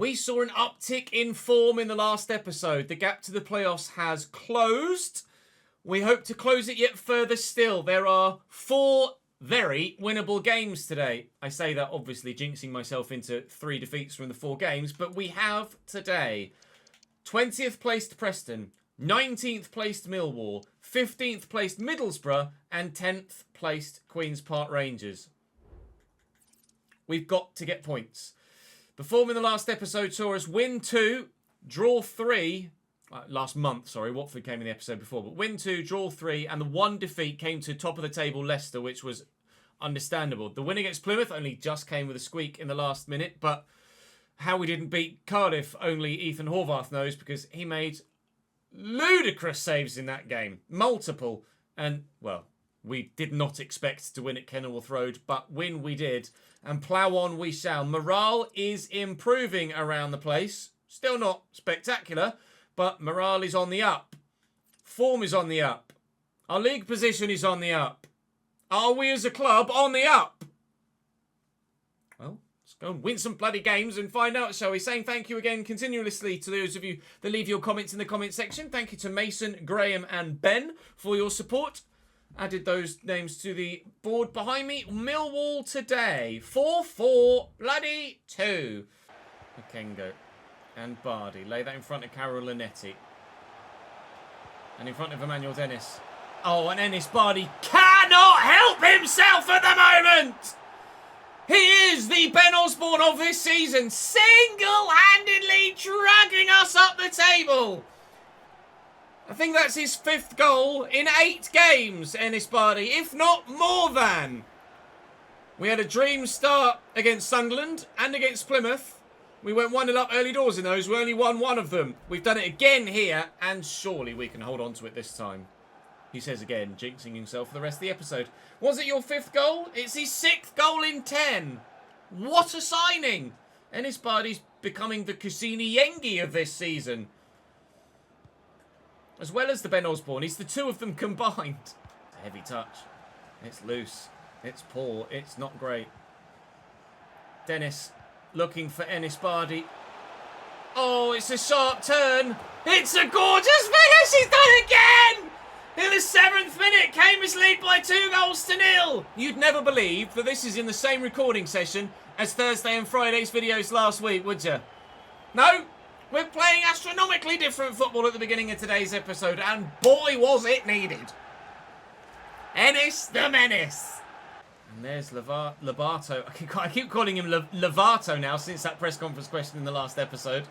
We saw an uptick in form in the last episode. The gap to the playoffs has closed. We hope to close it yet further still. There are 4 very winnable games today. I say that obviously jinxing myself into 3 defeats from the 4 games, but we have today 20th placed Preston, 19th placed Milwall, 15th placed Middlesbrough, and 10th placed Queen's Park Rangers. We've got to get points. The form in the last episode saw us win 2, draw 3. Last month, sorry, Watford came in the episode before. But win 2, draw 3, and the 1 defeat came to top of the table Leicester, which was understandable. The win against Plymouth only just came with a squeak in the last minute. But how we didn't beat Cardiff, only Ethan Horvath knows, because he made ludicrous saves in that game. Multiple. And, well, we did not expect to win at Kenilworth Road, but win we did. And plough on we shall. Morale is improving around the place. Still not spectacular, but morale is on the up. Form is on the up. Our league position is on the up. Are we as a club on the up? Well, let's go and win some bloody games and find out, shall we? Saying thank you again continuously to those of you that leave your comments in the comment section. Thank you to Mason, Graham and Ben for your support. Added those names to the board behind me. Milwall today. 4-4 bloody 2. Makengo and Bardi. Lay that in front of Carol Linetti. And in front of Emmanuel Dennis. Oh, and Ennis Bardi cannot help himself at the moment! He is the Ben Osborne of this season. Single-handedly dragging us up the table. I think that's his 5th goal in 8 games, Ennis Bardi, if not more than. We had a dream start against Sunderland and against Plymouth. We went 1-0 up early doors in those. We only won 1 of them. We've done it again here, and surely we can hold on to it this time. He says again, jinxing himself for the rest of the episode. Was it your 5th goal? It's his 6th goal in 10. What a signing! Ennis Bardi's becoming the Kusini Yengi of this season. As well as the Ben Osborne. He's the 2 of them combined. It's a heavy touch. It's loose. It's poor. It's not great. Dennis looking for Ennis Bardi. Oh, it's a sharp turn. It's a gorgeous finish. He's done it again. In the 7th minute, Cambridge lead by 2-0. You'd never believe that this is in the same recording session as Thursday and Friday's videos last week, would you? No? We're playing astronomically different football at the beginning of today's episode, and boy was it needed. Ennis the Menace. And there's Lovato. I keep calling him Lovato now since that press conference question in the last episode.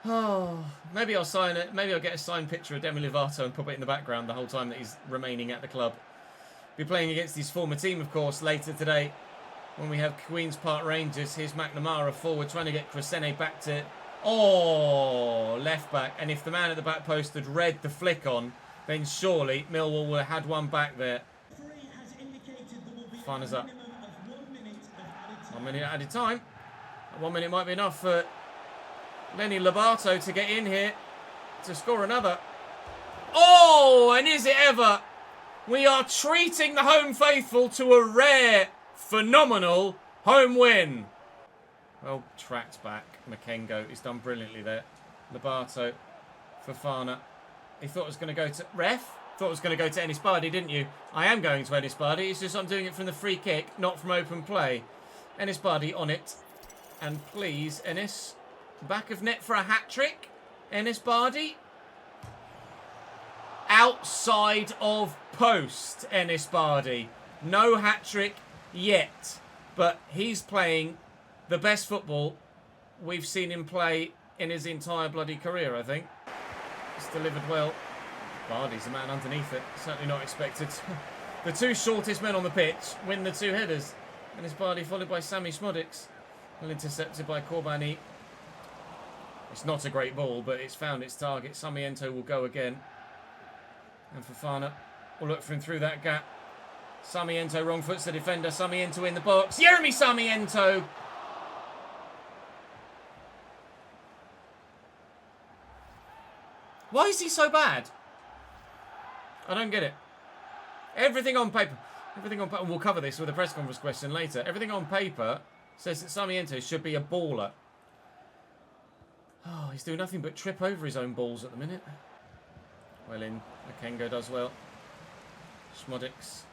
Oh, maybe I'll sign it. Maybe I'll get a signed picture of Demi Lovato and put it in the background the whole time that he's remaining at the club. Be playing against his former team, of course, later today. When we have Queen's Park Rangers, here's McNamara forward, trying to get Crescene back to... Oh, left back. And if the man at the back post had read the flick on, then surely Millwall would have had one back there. Fun as up. 1 minute added time. 1 minute might be enough for Lenny Lobato to get in here to score another. Oh, and is it ever? We are treating the home faithful to a rare, phenomenal home win. Well tracked back. Makengo is done brilliantly there. Lobato, Fofana. He thought it was going to go to... Ref? Thought it was going to go to Ennis Bardi, didn't you? I am going to Ennis Bardi. It's just I'm doing it from the free kick, not from open play. Ennis Bardi on it. And please, Ennis. Back of net for a hat-trick. Ennis Bardi. Outside of post, Ennis Bardi. No hat-trick yet. But he's playing the best football we've seen him play in his entire bloody career, I think. It's delivered well. Bardi's the man underneath it. Certainly not expected. The 2 shortest men on the pitch win the 2 headers. And it's Bardi followed by Sammy Smodics. Well intercepted by Corbani. It's not a great ball, but it's found its target. Samiento will go again. And Fofana will look for him through that gap. Samiento wrong foot's the defender. Samiento in the box. Jeremy Samiento! Why is he so bad? I don't get it. Everything on paper, and we'll cover this with a press conference question later. Everything on paper says that Samiento should be a baller. Oh, he's doing nothing but trip over his own balls at the minute. Well in. Makengo does well. Schmodix.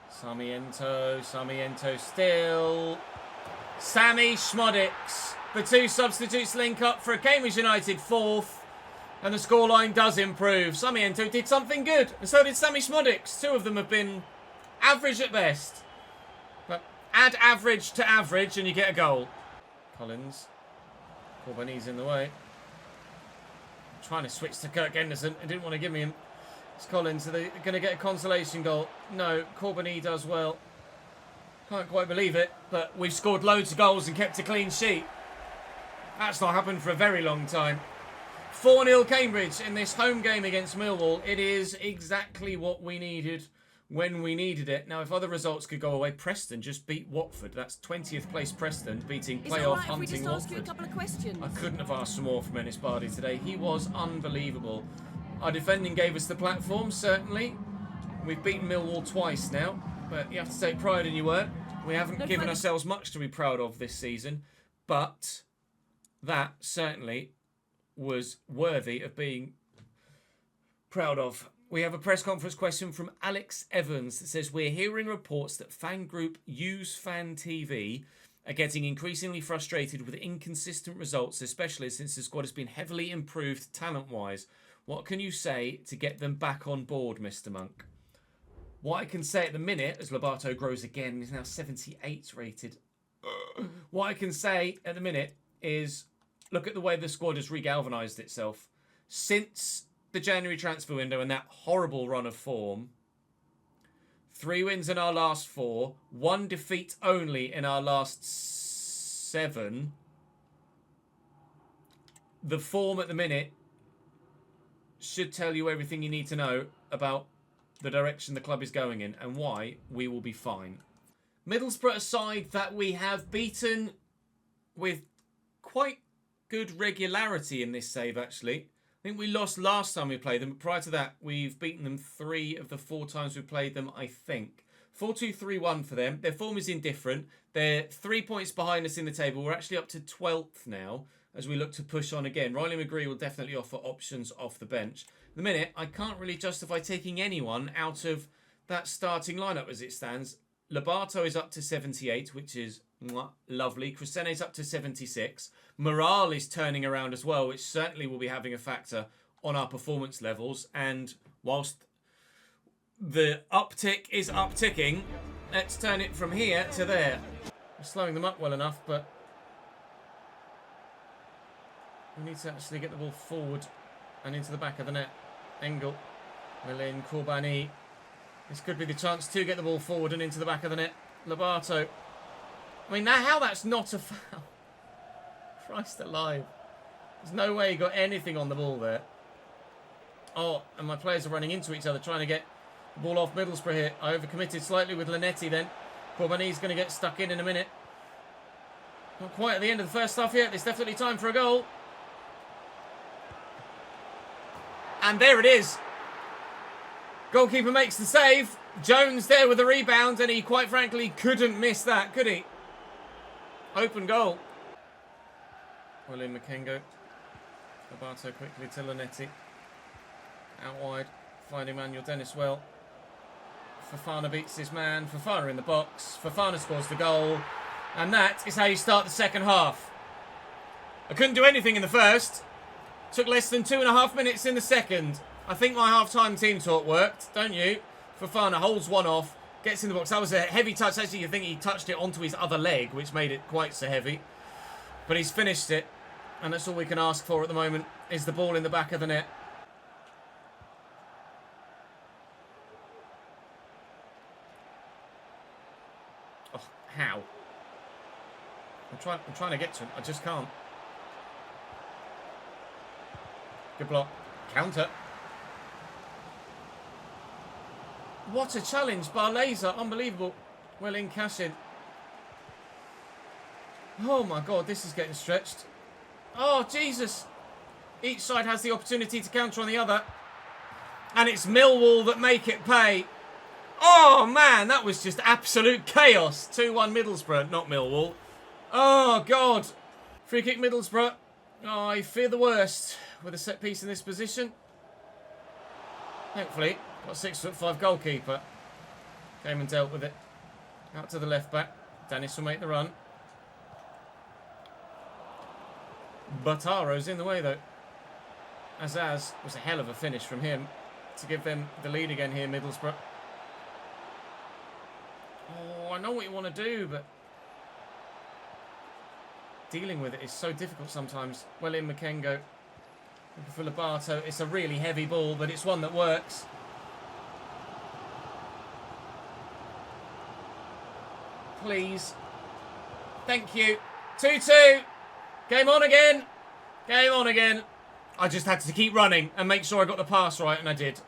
Sarmiento still. Sammy Schmodix. The two substitutes link up for a Cambridge United fourth. And the scoreline does improve. Sarmiento did something good. And so did Sammy Schmodix. Two of them have been average at best. But add average to average and you get a goal. Collins. Corbani's in the way. I'm trying to switch to Kirk Henderson. I didn't want to give me him. It's Collins. Are they going to get a consolation goal? No. Corbani does well. Can't quite believe it. But we've scored loads of goals and kept a clean sheet. That's not happened for a very long time. 4-0 Cambridge in this home game against Milwall. It is exactly what we needed when we needed it. Now, if other results could go away, Preston just beat Watford. That's 20th place Preston beating playoff hunting Watford. I couldn't have asked for more from Ennis Bardi today. He was unbelievable. Our defending gave us the platform, certainly. We've beaten Milwall twice now, but you have to take pride in your work. We haven't given ourselves much to be proud of this season, but that certainly was worthy of being proud of. We have a press conference question from Alex Evans that says, we're hearing reports that fan group Use Fan TV are getting increasingly frustrated with inconsistent results, especially since the squad has been heavily improved talent-wise. What can you say to get them back on board, Mr. Monk? What I can say at the minute, as Lobato grows again, he's now 78 rated. What I can say at the minute is, look at the way the squad has regalvanised itself. Since the January transfer window and that horrible run of form, 3 wins in our last 4, 1 defeat only in our last 7. The form at the minute should tell you everything you need to know about the direction the club is going in and why we will be fine. Middlesbrough, a side that we have beaten with quite good regularity in this save, actually. I think we lost last time we played them, but prior to that, we've beaten them 3 of the 4 times we played them, I think. 4-2-3-1 for them. Their form is indifferent. They're 3 points behind us in the table. We're actually up to 12th now as we look to push on again. Riley McGree will definitely offer options off the bench. At the minute, I can't really justify taking anyone out of that starting lineup as it stands. Lobato is up to 78, which is lovely. Crisene's up to 76. Morale is turning around as well, which certainly will be having a factor on our performance levels. And whilst the uptick is upticking, let's turn it from here to there. We're slowing them up well enough, but we need to actually get the ball forward and into the back of the net. Engel, Milin, Corbani. This could be the chance to get the ball forward and into the back of the net. Lobato. I mean, how that's not a foul. Christ alive. There's no way he got anything on the ball there. Oh, and my players are running into each other, trying to get the ball off Middlesbrough here. I overcommitted slightly with Linetti then. Corbani's going to get stuck in a minute. Not quite at the end of the first half yet. There's definitely time for a goal. And there it is. Goalkeeper makes the save. Jones there with the rebound, and he quite frankly couldn't miss that, could he? Open goal. William Makengo. Lobato quickly to Linetti. Out wide. Finding Manuel Dennis well. Fofana beats his man. Fofana in the box. Fofana scores the goal. And that is how you start the second half. I couldn't do anything in the first. Took less than 2.5 minutes in the second. I think my half-time team talk worked, don't you? Fofana holds one off, gets in the box. That was a heavy touch. Actually, you think he touched it onto his other leg, which made it quite so heavy. But he's finished it. And that's all we can ask for at the moment, is the ball in the back of the net. Oh, how? I'm trying to get to him. I just can't. Good block. Counter. What a challenge by Laser. Unbelievable. Well in, cash in. Oh my God, this is getting stretched. Oh, Jesus. Each side has the opportunity to counter on the other. And it's Milwall that make it pay. Oh, man, that was just absolute chaos. 2-1 Middlesbrough, not Milwall. Oh, God. Free kick Middlesbrough. Oh, I fear the worst with a set piece in this position. Thankfully, got a 6'5" goalkeeper. Came and dealt with it. Out to the left back. Dennis will make the run. Bataro's in the way though. Azaz was a hell of a finish from him to give them the lead again here, Middlesbrough. Oh, I know what you want to do, but dealing with it is so difficult sometimes. Well in Makengo. Looking for Lobato. It's a really heavy ball, but it's one that works. Please. Thank you. 2-2. Game on again. Game on again. I just had to keep running and make sure I got the pass right, and I did.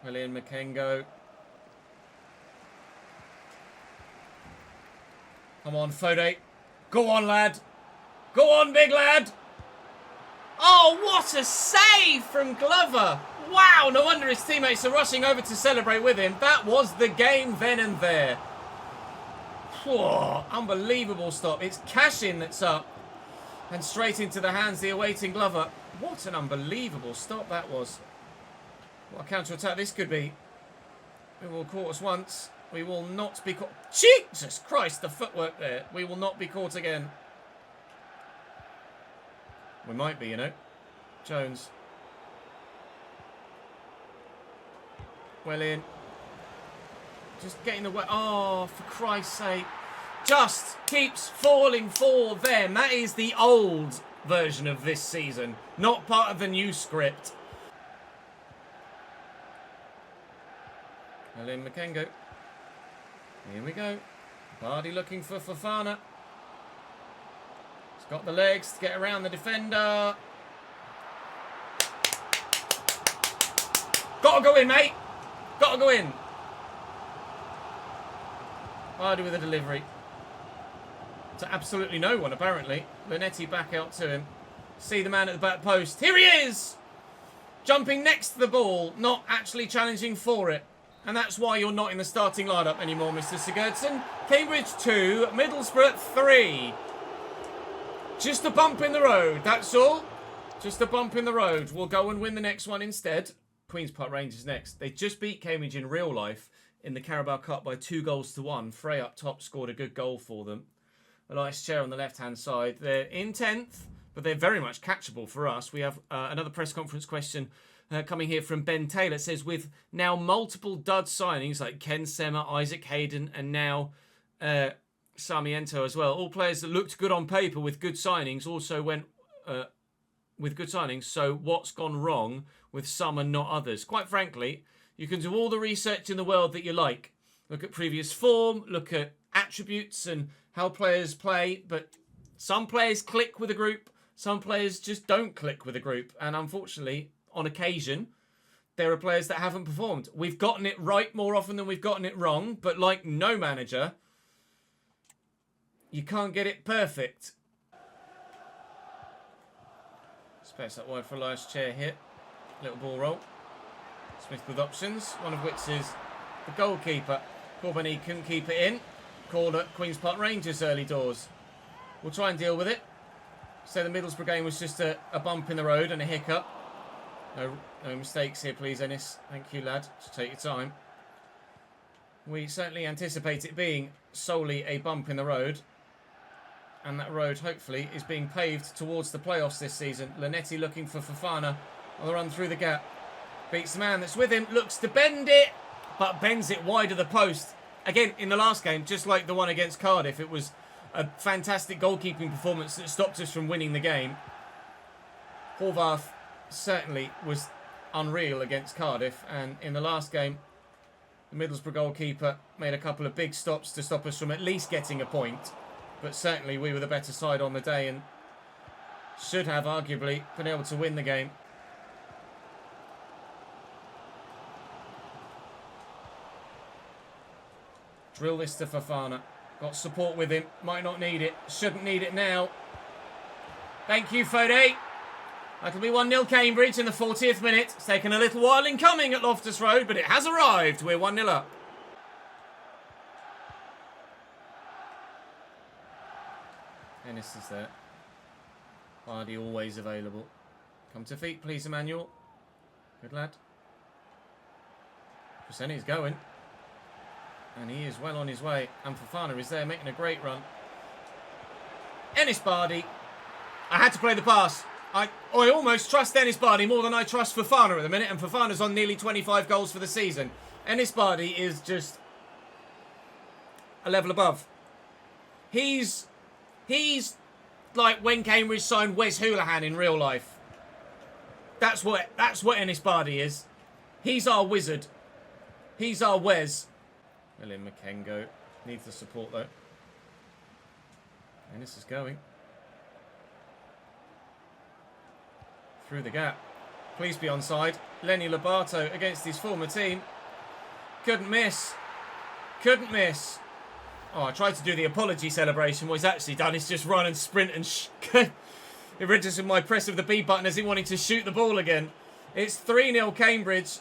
William Makengo. Come on, Fode. Go on, lad. Go on, big lad. Oh, what a save from Glover. Wow, no wonder his teammates are rushing over to celebrate with him. That was the game then and there. Whoa, unbelievable stop. It's Cashin that's up. And straight into the hands of the awaiting Glover. What an unbelievable stop that was. What a counter-attack this could be. We will caught us once. We will not be caught. Jesus Christ, the footwork there. We will not be caught again. We might be, you know. Jones. Well in. Just getting the way. Oh, for Christ's sake. Just keeps falling for them. That is the old version of this season. Not part of the new script. Well in Makengo. Here we go. Vardy looking for Fofana. He's got the legs to get around the defender. Gotta go in, mate. Gotta go in. Vardy with a delivery. To absolutely no one, apparently. Linetti back out to him. See the man at the back post. Here he is! Jumping next to the ball, not actually challenging for it. And that's why you're not in the starting lineup anymore, Mr. Sigurdsson. Cambridge 2, Middlesbrough 3. Just a bump in the road, that's all. Just a bump in the road. We'll go and win the next one instead. Queen's Park Rangers next. They just beat Cambridge in real life in the Carabao Cup by 2-1. Frey up top scored a good goal for them. Elias Chair on the left-hand side. They're in 10th, but they're very much catchable for us. We have another press conference question coming here from Ben Taylor. It says, with now multiple dud signings like Ken Sema, Isaac Hayden, and now Sarmiento as well. All players that looked good on paper with good signings also went with good signings. So what's gone wrong with some and not others? Quite frankly, you can do all the research in the world that you like. Look at previous form, look at attributes and how players play, but some players click with a group, some players just don't click with a group. And unfortunately, on occasion, there are players that haven't performed. We've gotten it right more often than we've gotten it wrong, but like no manager, you can't get it perfect. Space that wide for Elias Chair here. Little ball roll. Smith with options, one of which is the goalkeeper. Corbani couldn't keep it in. Called at Queen's Park Rangers early doors. We'll try and deal with it. So the Middlesbrough game was just a bump in the road and a hiccup. No mistakes here, please, Ennis. Thank you, lad. Just take your time. We certainly anticipate it being solely a bump in the road. And that road, hopefully, is being paved towards the playoffs this season. Linetti looking for Fofana on the run through the gap. Beats the man that's with him. Looks to bend it, but bends it wide of the post. Again, in the last game, just like the one against Cardiff, it was a fantastic goalkeeping performance that stopped us from winning the game. Horvath certainly was unreal against Cardiff, and in the last game, the Middlesbrough goalkeeper made a couple of big stops to stop us from at least getting a point. But certainly we were the better side on the day and should have arguably been able to win the game. Drill this to Fofana. Got support with him. Might not need it. Shouldn't need it now. Thank you, Fode. That'll be 1-0 Cambridge in the 40th minute. It's taken a little while in coming at Loftus Road, but it has arrived. We're 1-0 up. Ennis is there. Vardy always available. Come to feet, please, Emmanuel. Good lad. Preston's going. And he is well on his way. And Fofana is there making a great run. Ennis Vardy. I had to play the pass. I almost trust Ennis Vardy more than I trust Fofana at the minute. And Fofana's on nearly 25 goals for the season. Ennis Vardy is just a level above. He's like when Cambridge signed Wes Hoolahan in real life. That's what Ennis Vardy is. He's our wizard. He's our Wes. William McKengo needs the support though. Ennis is going. Through the gap. Please be onside. Lenny Lobato against his former team. Couldn't miss. Couldn't miss. Oh, I tried to do the apology celebration. What he's actually done is just run and sprint and it registered my press of the B button as he wanted to shoot the ball again. It's 3-0 Cambridge.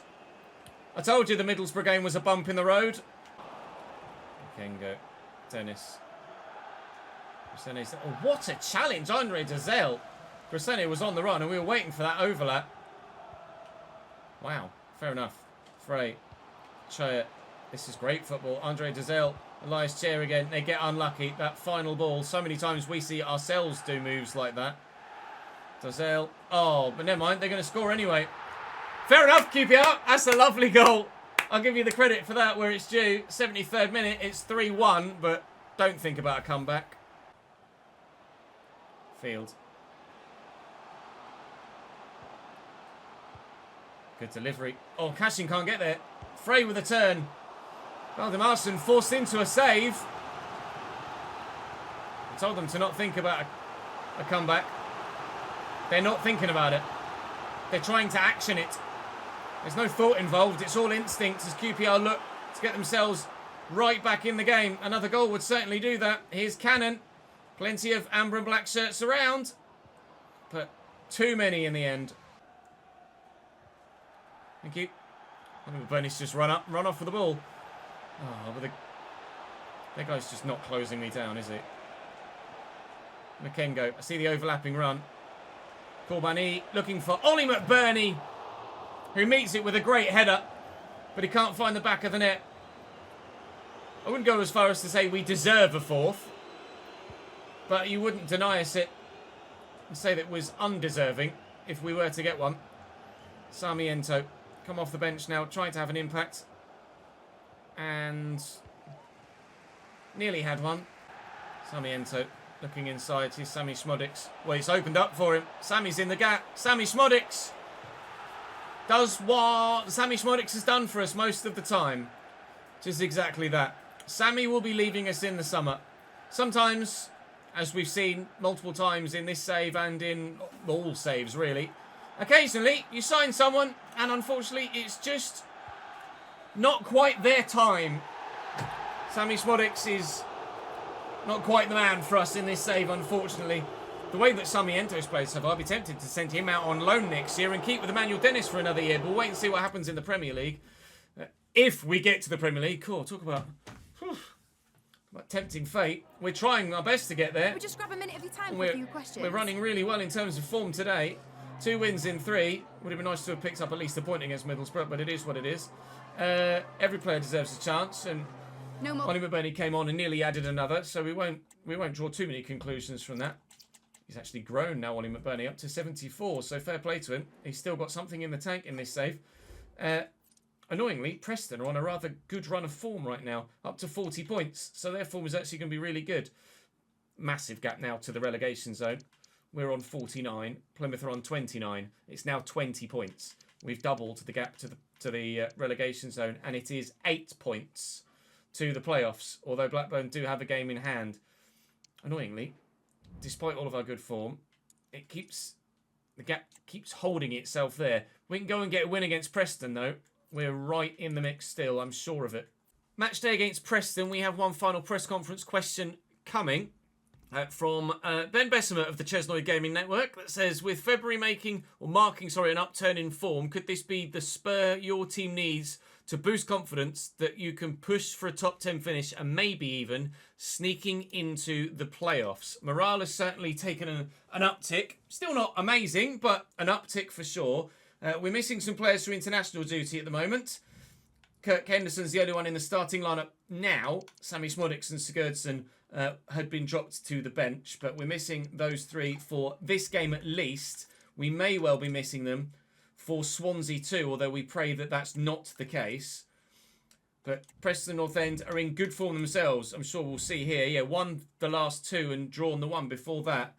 I told you the Middlesbrough game was a bump in the road. Kengo. Dennis. Oh, what a challenge. Andre Dazelle. Grisene was on the run and we were waiting for that overlap. Wow. Fair enough. Frey. Chaya. This is great football. Andre Dazelle. Elias Chair again. They get unlucky. That final ball. So many times we see ourselves do moves like that. Dazelle. Oh, but never mind. They're going to score anyway. Fair enough, QPR. That's a lovely goal. I'll give you the credit for that where it's due. 73rd minute. It's 3-1, but don't think about a comeback. Field. Good delivery. Oh, Cashin can't get there. Frey with a turn. Valdemarsson forced into a save. I told them to not think about a comeback. They're not thinking about it. They're trying to action it. There's no thought involved. It's all instinct as QPR look to get themselves right back in the game. Another goal would certainly do that. Here's Cannon. Plenty of amber and black shirts around. But too many in the end. Thank you. I think Bernie's just run off with the ball. Oh, but that guy's just not closing me down, is he? McKengo. I see the overlapping run. Corbani looking for Ollie McBurney, who meets it with a great header, but he can't find the back of the net. I wouldn't go as far as to say we deserve a fourth, but you wouldn't deny us it and say that it was undeserving if we were to get one. Sarmiento, come off the bench now, trying to have an impact. And nearly had one. Sarmiento looking inside. Here's Sammy Schmodix. Well, he's opened up for him. Sammy's in the gap. Sammy Schmodix does what Sammy Schmodix has done for us most of the time. Just exactly that. Sammy will be leaving us in the summer. Sometimes, as we've seen multiple times in this save and in all saves really, occasionally you sign someone and unfortunately it's just not quite their time. Sammy Schmodix is not quite the man for us in this save, unfortunately. The way that Sarmiento's played so far, I'd be tempted to send him out on loan next year and keep with Emmanuel Dennis for another year. But we'll wait and see what happens in the Premier League. If we get to the Premier League. Cool, talk about tempting fate. We're trying our best to get there. We'll just grab a minute of your time for a few questions. We're running really well in terms of form today. 2 wins in 3. Would have been nice to have picked up at least a point against Middlesbrough, but it is what it is. Every player deserves a chance, and Ollie McBurney came on and nearly added another, so we won't draw too many conclusions from that. He's actually grown now, Ollie McBurney, up to 74, so fair play to him. He's still got something in the tank in this save. Annoyingly, Preston are on a rather good run of form right now, up to 40 points, so their form is actually going to be really good. Massive gap now to the relegation zone. We're on 49. Plymouth are on 29. It's now 20 points. We've doubled the gap to the relegation zone, and it is 8 points to the playoffs, although Blackburn do have a game in hand. Annoyingly, despite all of our good form, the gap keeps holding itself there. We can go and get a win against Preston, though. We're right in the mix still, I'm sure of it. Match day against Preston. We have one final press conference question coming from Ben Bessemer of the ChesnoidGaming Network that says, with February marking an upturn in form, could this be the spur your team needs to boost confidence that you can push for a top 10 finish and maybe even sneaking into the playoffs. Morale has certainly taken an uptick. Still not amazing, but an uptick for sure. We're missing some players for international duty at the moment. Kirk Henderson's the only one in the starting lineup now. Sammy Smodics and Sigurdsson had been dropped to the bench, but we're missing those three for this game at least. We may well be missing them for Swansea too, although we pray that that's not the case. But Preston North End are in good form themselves. I'm sure we'll see here. Yeah, won the last two and drawn the one before that.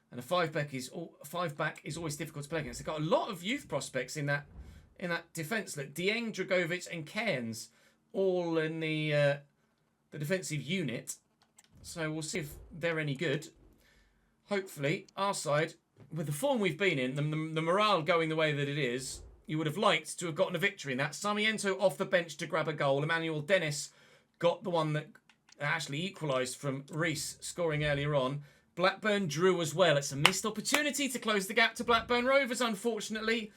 And a five back is always difficult to play against. They've got a lot of youth prospects in that defence. Look, Dieng, Dragovic and Cairns all in the defensive unit. So we'll see if they're any good. Hopefully, our side, with the form we've been in, the morale going the way that it is, you would have liked to have gotten a victory in that. Sarmiento off the bench to grab a goal. Emmanuel Dennis got the one that actually equalised from Reese scoring earlier on. Blackburn drew as well. It's a missed opportunity to close the gap to Blackburn Rovers, unfortunately.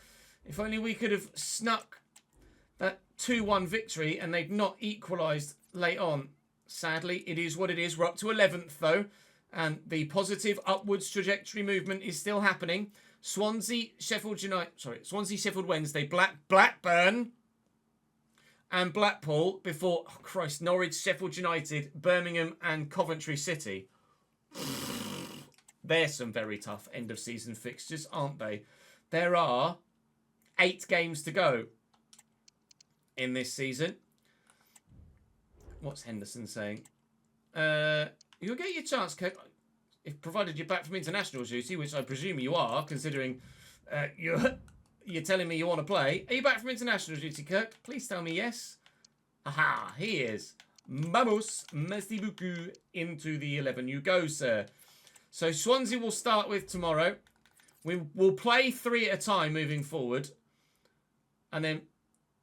If only we could have snuck that 2-1 victory and they'd not equalised late on. Sadly, it is what it is. We're up to 11th, though. And the positive upwards trajectory movement is still happening. Swansea, Sheffield Wednesday, Blackburn and Blackpool before, Norwich, Sheffield United, Birmingham and Coventry City. They're some very tough end of season fixtures, aren't they? There are 8 games to go in this season. What's Henderson saying? You'll get your chance, Kirk, if provided you're back from international duty, which I presume you are, considering you're telling me you want to play. Are you back from international duty, Kirk? Please tell me yes. Aha, he is. Vamos, merci beaucoup. Into the 11 you go, sir. So Swansea will start with tomorrow. We will play 3 at a time moving forward. And then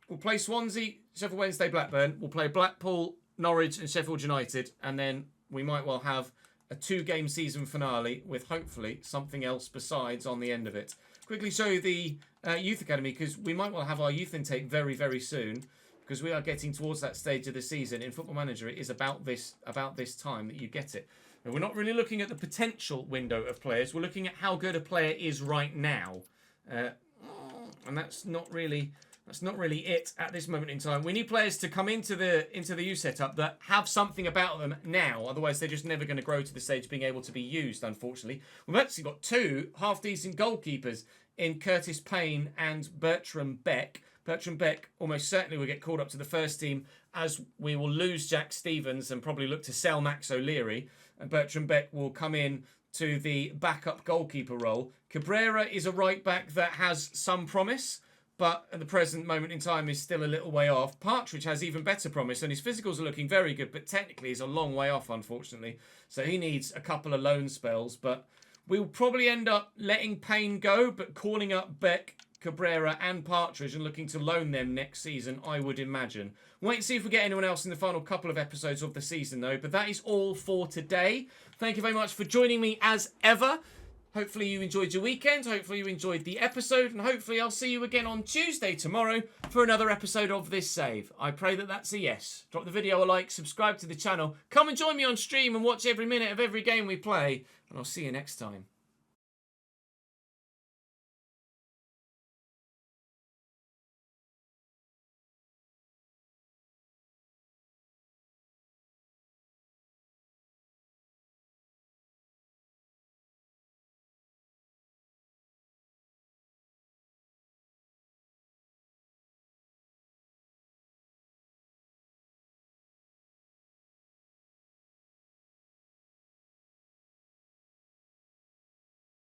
we'll play Swansea, Sheffield Wednesday, Blackburn. We'll play Blackpool, Norwich and Sheffield United. And then we might well have a 2-game season finale with hopefully something else besides on the end of it. Quickly show you the youth academy, because we might well have our youth intake very, very soon, because we are getting towards that stage of the season. In Football Manager, it is about this time that you get it. And we're not really looking at the potential window of players. We're looking at how good a player is right now. And that's not really it at this moment in time. We need players to come into the youth setup that have something about them now. Otherwise, they're just never going to grow to the stage of being able to be used, unfortunately. We've actually got 2 half-decent goalkeepers in Curtis Payne and Bertram Beck. Bertram Beck almost certainly will get called up to the first team, as we will lose Jack Stevens and probably look to sell Max O'Leary. And Bertram Beck will come in to the backup goalkeeper role. Cabrera is a right-back that has some promise, but at the present moment in time is still a little way off. Partridge has even better promise, and his physicals are looking very good, but technically is a long way off, unfortunately. So he needs a couple of loan spells, but we'll probably end up letting Payne go, but calling up Beck, Cabrera and Partridge and looking to loan them next season, I would imagine. Wait and see if we get anyone else in the final couple of episodes of the season, though. But that is all for today. Thank you very much for joining me as ever. Hopefully you enjoyed your weekend. Hopefully you enjoyed the episode. And hopefully I'll see you again on Tuesday tomorrow for another episode of this save. I pray that that's a yes. Drop the video a like, subscribe to the channel. Come and join me on stream and watch every minute of every game we play. And I'll see you next time.